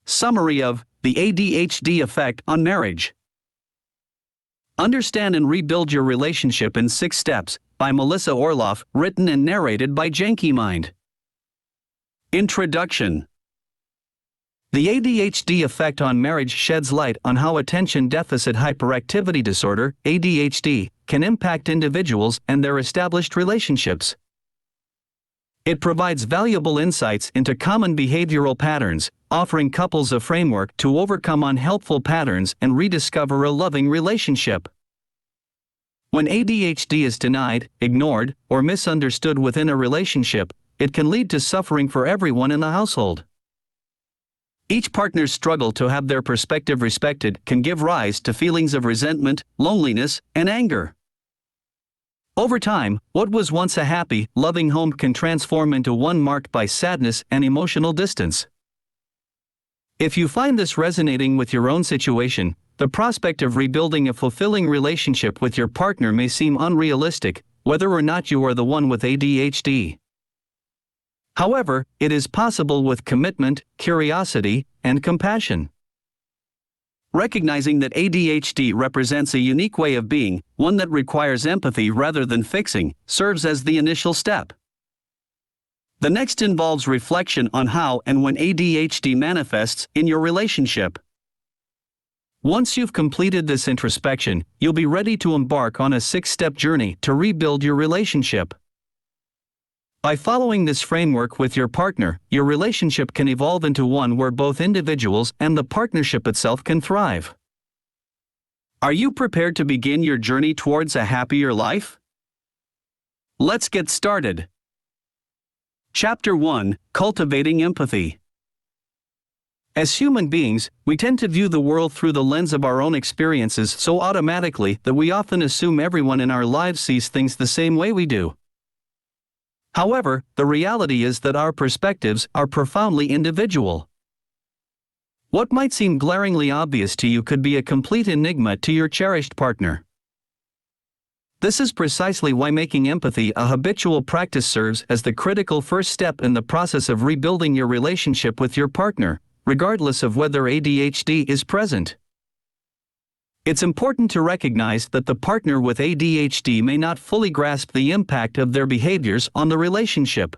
Summary of The ADHD Effect on Marriage. Understand and Rebuild Your Relationship in 6 Steps, by Melissa Orlov, written and narrated by JankyMind. Introduction. The ADHD effect on marriage sheds light on how Attention Deficit Hyperactivity Disorder, ADHD, can impact individuals and their established relationships. It provides valuable insights into common behavioral patterns, offering couples a framework to overcome unhelpful patterns and rediscover a loving relationship. When ADHD is denied, ignored, or misunderstood within a relationship, it can lead to suffering for everyone in the household. Each partner's struggle to have their perspective respected can give rise to feelings of resentment, loneliness, and anger. Over time, what was once a happy, loving home can transform into one marked by sadness and emotional distance. If you find this resonating with your own situation, the prospect of rebuilding a fulfilling relationship with your partner may seem unrealistic, whether or not you are the one with ADHD. However, it is possible with commitment, curiosity, and compassion. Recognizing that ADHD represents a unique way of being, one that requires empathy rather than fixing, serves as the initial step. The next involves reflection on how and when ADHD manifests in your relationship. Once you've completed this introspection, you'll be ready to embark on a 6-step journey to rebuild your relationship. By following this framework with your partner, your relationship can evolve into one where both individuals and the partnership itself can thrive. Are you prepared to begin your journey towards a happier life? Let's get started. Chapter 1: Cultivating Empathy. As human beings, we tend to view the world through the lens of our own experiences so automatically that we often assume everyone in our lives sees things the same way we do. However, the reality is that our perspectives are profoundly individual. What might seem glaringly obvious to you could be a complete enigma to your cherished partner. This is precisely why making empathy a habitual practice serves as the critical first step in the process of rebuilding your relationship with your partner, regardless of whether ADHD is present. It's important to recognize that the partner with ADHD may not fully grasp the impact of their behaviors on the relationship.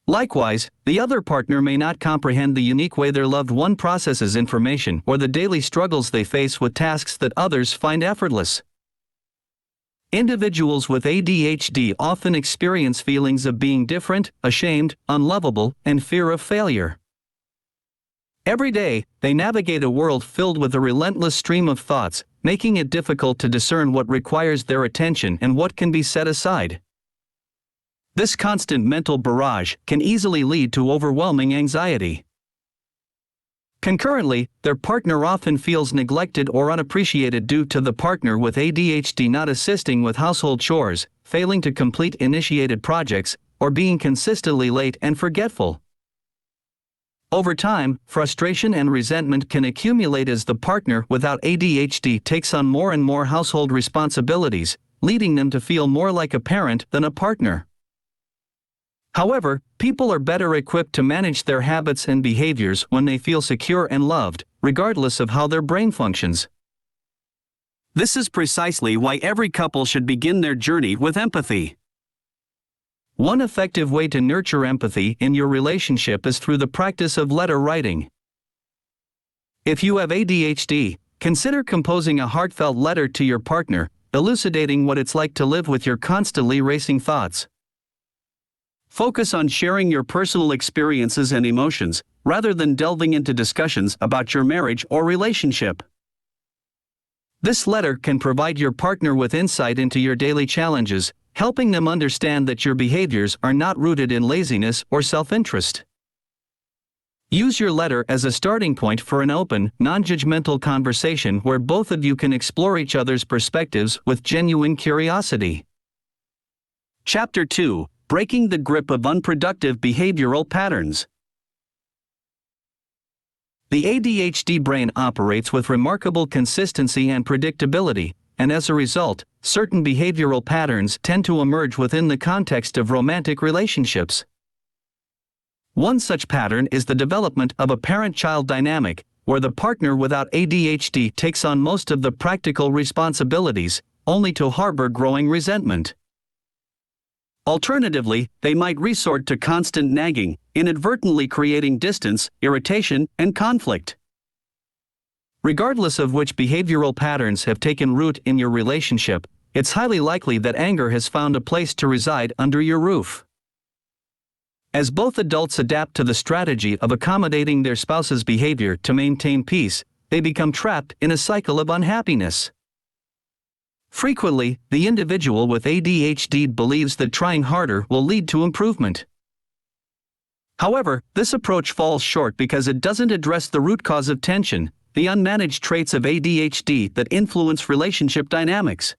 Likewise, the other partner may not comprehend the unique way their loved one processes information or the daily struggles they face with tasks that others find effortless. Individuals with ADHD often experience feelings of being different, ashamed, unlovable, and fear of failure. Every day, they navigate a world filled with a relentless stream of thoughts, making it difficult to discern what requires their attention and what can be set aside. This constant mental barrage can easily lead to overwhelming anxiety. Concurrently, their partner often feels neglected or unappreciated due to the partner with ADHD not assisting with household chores, failing to complete initiated projects, or being consistently late and forgetful. Over time, frustration and resentment can accumulate as the partner without ADHD takes on more and more household responsibilities, leading them to feel more like a parent than a partner. However, people are better equipped to manage their habits and behaviors when they feel secure and loved, regardless of how their brain functions. This is precisely why every couple should begin their journey with empathy. One effective way to nurture empathy in your relationship is through the practice of letter writing. If you have ADHD, consider composing a heartfelt letter to your partner, elucidating what it's like to live with your constantly racing thoughts. Focus on sharing your personal experiences and emotions, rather than delving into discussions about your marriage or relationship. This letter can provide your partner with insight into your daily challenges, helping them understand that your behaviors are not rooted in laziness or self-interest. Use your letter as a starting point for an open, non-judgmental conversation where both of you can explore each other's perspectives with genuine curiosity. Chapter 2: Breaking the Grip of Unproductive Behavioral Patterns. The ADHD brain operates with remarkable consistency and predictability, and as a result, certain behavioral patterns tend to emerge within the context of romantic relationships. One such pattern is the development of a parent-child dynamic, where the partner without ADHD takes on most of the practical responsibilities, only to harbor growing resentment. Alternatively, they might resort to constant nagging, inadvertently creating distance, irritation, and conflict. Regardless of which behavioral patterns have taken root in your relationship, it's highly likely that anger has found a place to reside under your roof. As both adults adapt to the strategy of accommodating their spouse's behavior to maintain peace, they become trapped in a cycle of unhappiness. Frequently, the individual with ADHD believes that trying harder will lead to improvement. However, this approach falls short because it doesn't address the root cause of tension, the unmanaged traits of ADHD that influence relationship dynamics.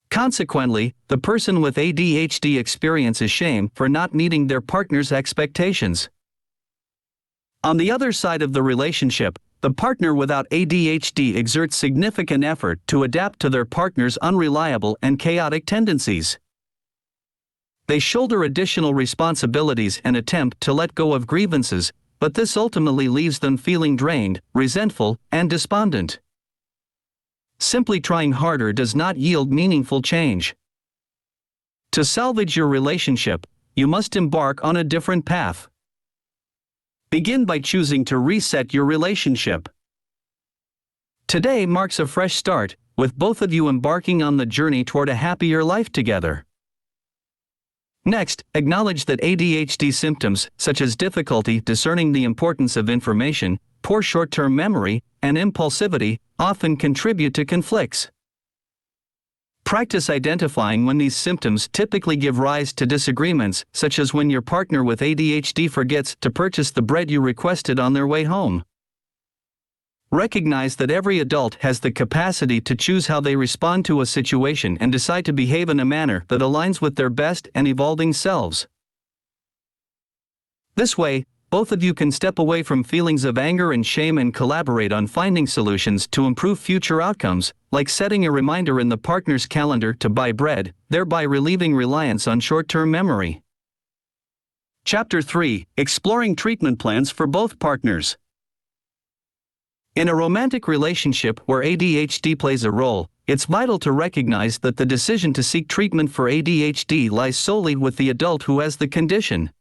Consequently, the person with ADHD experiences shame for not meeting their partner's expectations. On the other side of the relationship, the partner without ADHD exerts significant effort to adapt to their partner's unreliable and chaotic tendencies. They shoulder additional responsibilities and attempt to let go of grievances, but this ultimately leaves them feeling drained, resentful, and despondent. Simply trying harder does not yield meaningful change. To salvage your relationship, you must embark on a different path. Begin by choosing to reset your relationship. Today marks a fresh start, with both of you embarking on the journey toward a happier life together. Next, acknowledge that ADHD symptoms, such as difficulty discerning the importance of information, poor short-term memory, and impulsivity, often contribute to conflicts. Practice identifying when these symptoms typically give rise to disagreements, such as when your partner with ADHD forgets to purchase the bread you requested on their way home. Recognize that every adult has the capacity to choose how they respond to a situation and decide to behave in a manner that aligns with their best and evolving selves. This way, both of you can step away from feelings of anger and shame and collaborate on finding solutions to improve future outcomes, like setting a reminder in the partner's calendar to buy bread, thereby relieving reliance on short-term memory. Chapter 3: Exploring Treatment Plans for Both Partners. In a romantic relationship where ADHD plays a role, it's vital to recognize that the decision to seek treatment for ADHD lies solely with the adult who has the condition.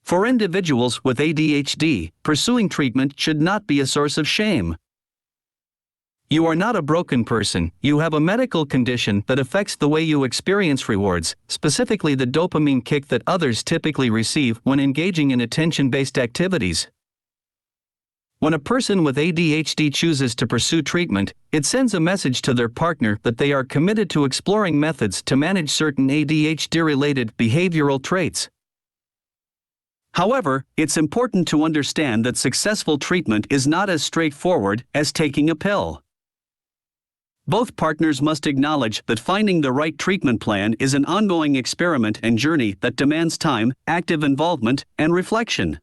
For individuals with ADHD, pursuing treatment should not be a source of shame. You are not a broken person, you have a medical condition that affects the way you experience rewards, specifically the dopamine kick that others typically receive when engaging in attention-based activities. When a person with ADHD chooses to pursue treatment, it sends a message to their partner that they are committed to exploring methods to manage certain ADHD-related behavioral traits. However, it's important to understand that successful treatment is not as straightforward as taking a pill. Both partners must acknowledge that finding the right treatment plan is an ongoing experiment and journey that demands time, active involvement, and reflection.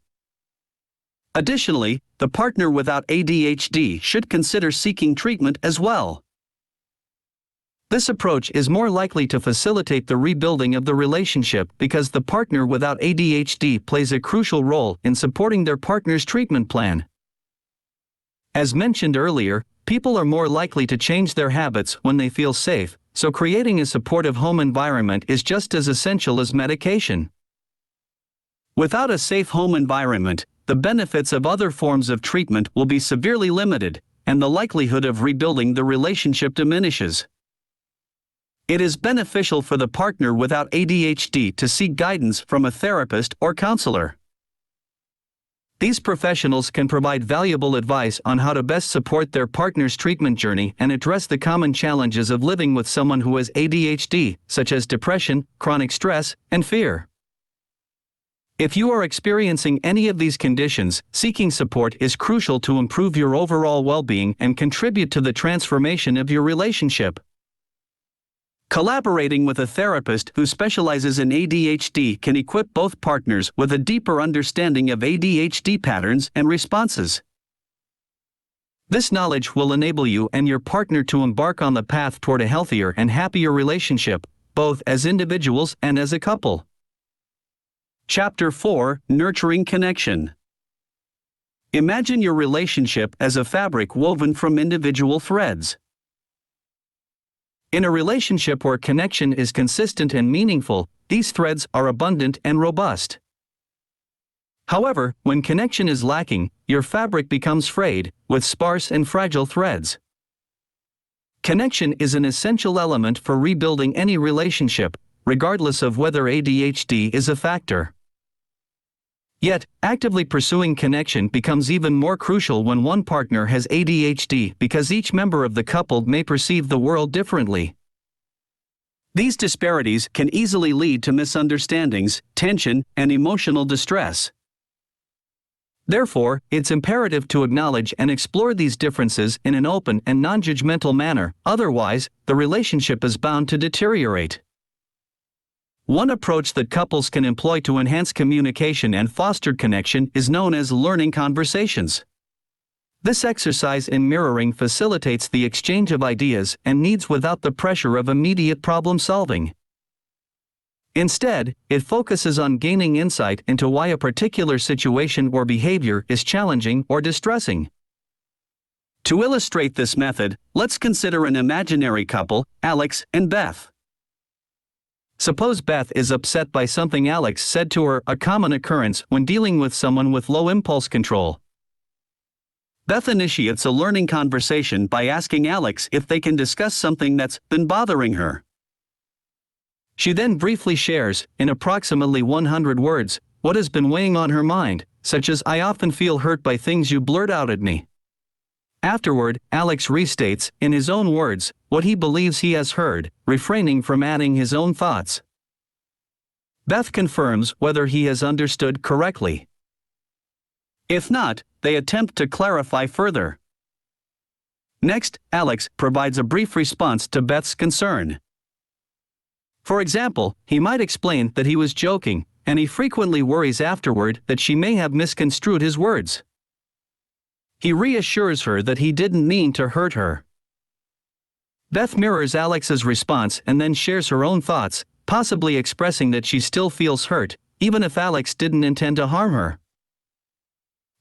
Additionally, the partner without ADHD should consider seeking treatment as well. This approach is more likely to facilitate the rebuilding of the relationship because the partner without ADHD plays a crucial role in supporting their partner's treatment plan. As mentioned earlier, people are more likely to change their habits when they feel safe, so creating a supportive home environment is just as essential as medication. Without a safe home environment, the benefits of other forms of treatment will be severely limited, and the likelihood of rebuilding the relationship diminishes. It is beneficial for the partner without ADHD to seek guidance from a therapist or counselor. These professionals can provide valuable advice on how to best support their partner's treatment journey and address the common challenges of living with someone who has ADHD, such as depression, chronic stress, and fear. If you are experiencing any of these conditions, seeking support is crucial to improve your overall well-being and contribute to the transformation of your relationship. Collaborating with a therapist who specializes in ADHD can equip both partners with a deeper understanding of ADHD patterns and responses. This knowledge will enable you and your partner to embark on the path toward a healthier and happier relationship, both as individuals and as a couple. Chapter 4: Nurturing Connection. Imagine your relationship as a fabric woven from individual threads. In a relationship where connection is consistent and meaningful, these threads are abundant and robust. However, when connection is lacking, your fabric becomes frayed, with sparse and fragile threads. Connection is an essential element for rebuilding any relationship, regardless of whether ADHD is a factor. Yet, actively pursuing connection becomes even more crucial when one partner has ADHD because each member of the couple may perceive the world differently. These disparities can easily lead to misunderstandings, tension, and emotional distress. Therefore, it's imperative to acknowledge and explore these differences in an open and non-judgmental manner, otherwise, the relationship is bound to deteriorate. One approach that couples can employ to enhance communication and foster connection is known as learning conversations. This exercise in mirroring facilitates the exchange of ideas and needs without the pressure of immediate problem solving. Instead, it focuses on gaining insight into why a particular situation or behavior is challenging or distressing. To illustrate this method, let's consider an imaginary couple, Alex and Beth. Suppose Beth is upset by something Alex said to her, a common occurrence when dealing with someone with low impulse control. Beth initiates a learning conversation by asking Alex if they can discuss something that's been bothering her. She then briefly shares, in approximately 100 words, what has been weighing on her mind, such as, "I often feel hurt by things you blurt out at me." Afterward, Alex restates, in his own words, what he believes he has heard, refraining from adding his own thoughts. Beth confirms whether he has understood correctly. If not, they attempt to clarify further. Next, Alex provides a brief response to Beth's concern. For example, he might explain that he was joking, and he frequently worries afterward that she may have misconstrued his words. He reassures her that he didn't mean to hurt her. Beth mirrors Alex's response and then shares her own thoughts, possibly expressing that she still feels hurt, even if Alex didn't intend to harm her.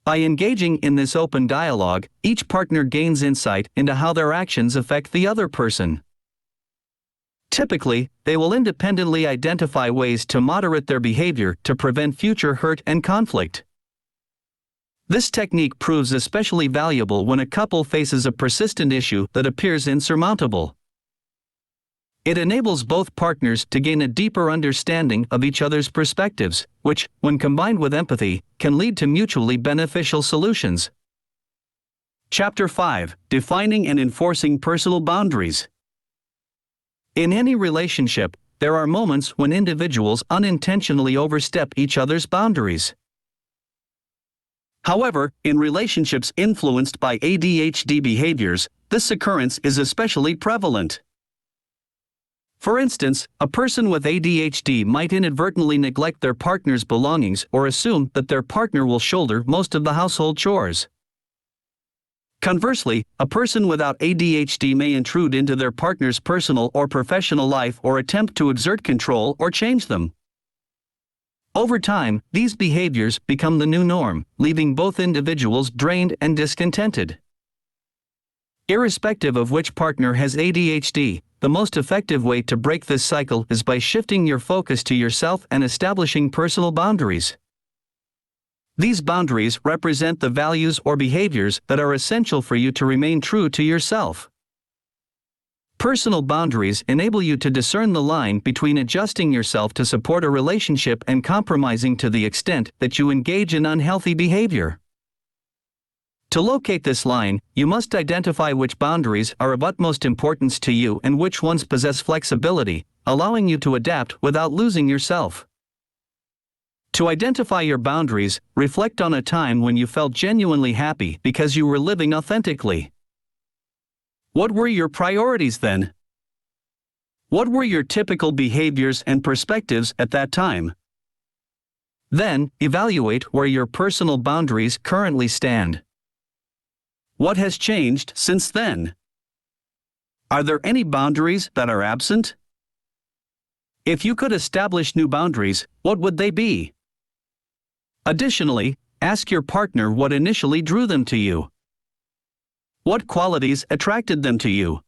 By engaging in this open dialogue, each partner gains insight into how their actions affect the other person. Typically, they will independently identify ways to moderate their behavior to prevent future hurt and conflict. This technique proves especially valuable when a couple faces a persistent issue that appears insurmountable. It enables both partners to gain a deeper understanding of each other's perspectives, which, when combined with empathy, can lead to mutually beneficial solutions. Chapter 5: Defining and Enforcing Personal Boundaries. In any relationship, there are moments when individuals unintentionally overstep each other's boundaries. However, in relationships influenced by ADHD behaviors, this occurrence is especially prevalent. For instance, a person with ADHD might inadvertently neglect their partner's belongings or assume that their partner will shoulder most of the household chores. Conversely, a person without ADHD may intrude into their partner's personal or professional life or attempt to exert control or change them. Over time, these behaviors become the new norm, leaving both individuals drained and discontented. Irrespective of which partner has ADHD, the most effective way to break this cycle is by shifting your focus to yourself and establishing personal boundaries. These boundaries represent the values or behaviors that are essential for you to remain true to yourself. Personal boundaries enable you to discern the line between adjusting yourself to support a relationship and compromising to the extent that you engage in unhealthy behavior. To locate this line, you must identify which boundaries are of utmost importance to you and which ones possess flexibility, allowing you to adapt without losing yourself. To identify your boundaries, reflect on a time when you felt genuinely happy because you were living authentically. What were your priorities then? What were your typical behaviors and perspectives at that time? Then, evaluate where your personal boundaries currently stand. What has changed since then? Are there any boundaries that are absent? If you could establish new boundaries, what would they be? Additionally, ask your partner what initially drew them to you. What qualities attracted them to you?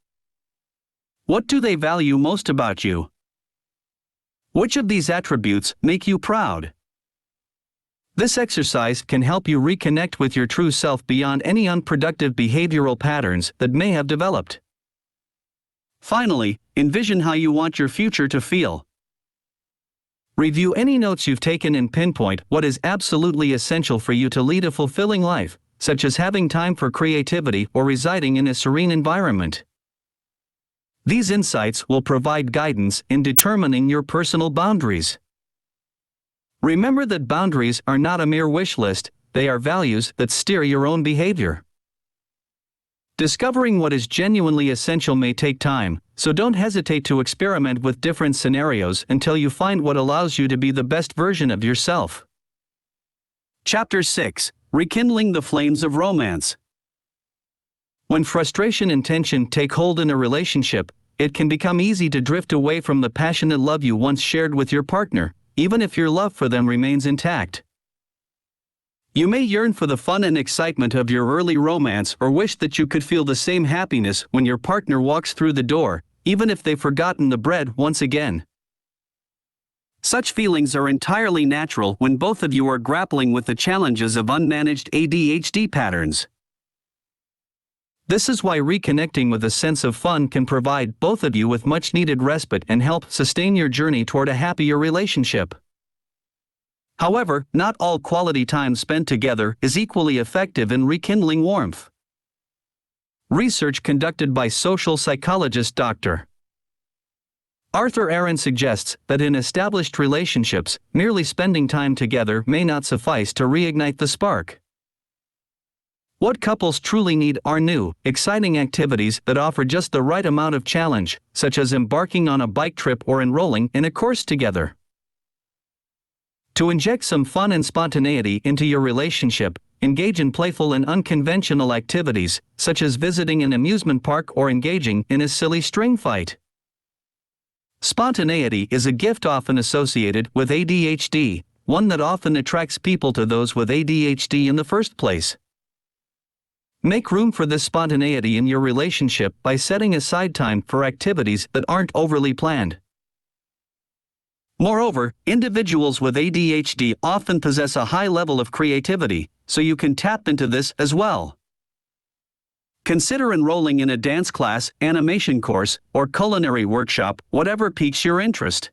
What do they value most about you? Which of these attributes make you proud? This exercise can help you reconnect with your true self beyond any unproductive behavioral patterns that may have developed. Finally, envision how you want your future to feel. Review any notes you've taken and pinpoint what is absolutely essential for you to lead a fulfilling life, such as having time for creativity or residing in a serene environment. These insights will provide guidance in determining your personal boundaries. Remember that boundaries are not a mere wish list, they are values that steer your own behavior. Discovering what is genuinely essential may take time, so don't hesitate to experiment with different scenarios until you find what allows you to be the best version of yourself. Chapter 6: Rekindling the Flames of Romance. When frustration and tension take hold in a relationship, it can become easy to drift away from the passionate love you once shared with your partner, even if your love for them remains intact. You may yearn for the fun and excitement of your early romance or wish that you could feel the same happiness when your partner walks through the door, even if they've forgotten the bread once again. Such feelings are entirely natural when both of you are grappling with the challenges of unmanaged ADHD patterns. This is why reconnecting with a sense of fun can provide both of you with much-needed respite and help sustain your journey toward a happier relationship. However, not all quality time spent together is equally effective in rekindling warmth. Research conducted by social psychologist Dr. Arthur Aaron suggests that in established relationships, merely spending time together may not suffice to reignite the spark. What couples truly need are new, exciting activities that offer just the right amount of challenge, such as embarking on a bike trip or enrolling in a course together. To inject some fun and spontaneity into your relationship, engage in playful and unconventional activities, such as visiting an amusement park or engaging in a silly string fight. Spontaneity is a gift often associated with ADHD, one that often attracts people to those with ADHD in the first place. Make room for this spontaneity in your relationship by setting aside time for activities that aren't overly planned. Moreover, individuals with ADHD often possess a high level of creativity, so you can tap into this as well. Consider enrolling in a dance class, animation course, or culinary workshop, whatever piques your interest.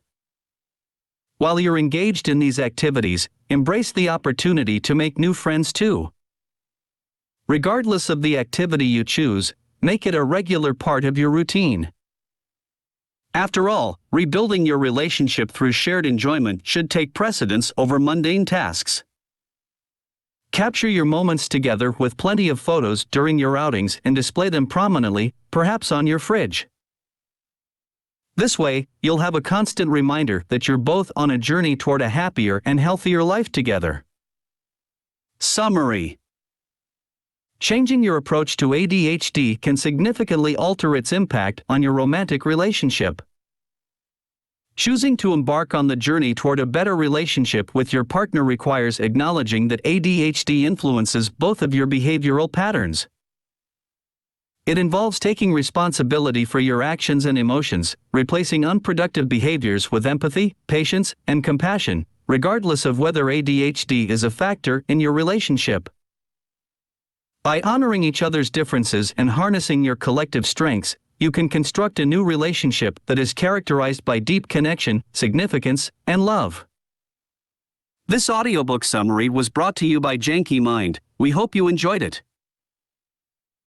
While you're engaged in these activities, embrace the opportunity to make new friends too. Regardless of the activity you choose, make it a regular part of your routine. After all, rebuilding your relationship through shared enjoyment should take precedence over mundane tasks. Capture your moments together with plenty of photos during your outings and display them prominently, perhaps on your fridge. This way, you'll have a constant reminder that you're both on a journey toward a happier and healthier life together. Summary: changing your approach to ADHD can significantly alter its impact on your romantic relationship. Choosing to embark on the journey toward a better relationship with your partner requires acknowledging that ADHD influences both of your behavioral patterns. It involves taking responsibility for your actions and emotions, replacing unproductive behaviors with empathy, patience, and compassion, regardless of whether ADHD is a factor in your relationship. By honoring each other's differences and harnessing your collective strengths, you can construct a new relationship that is characterized by deep connection, significance, and love. This audiobook summary was brought to you by Janky Mind. We hope you enjoyed it.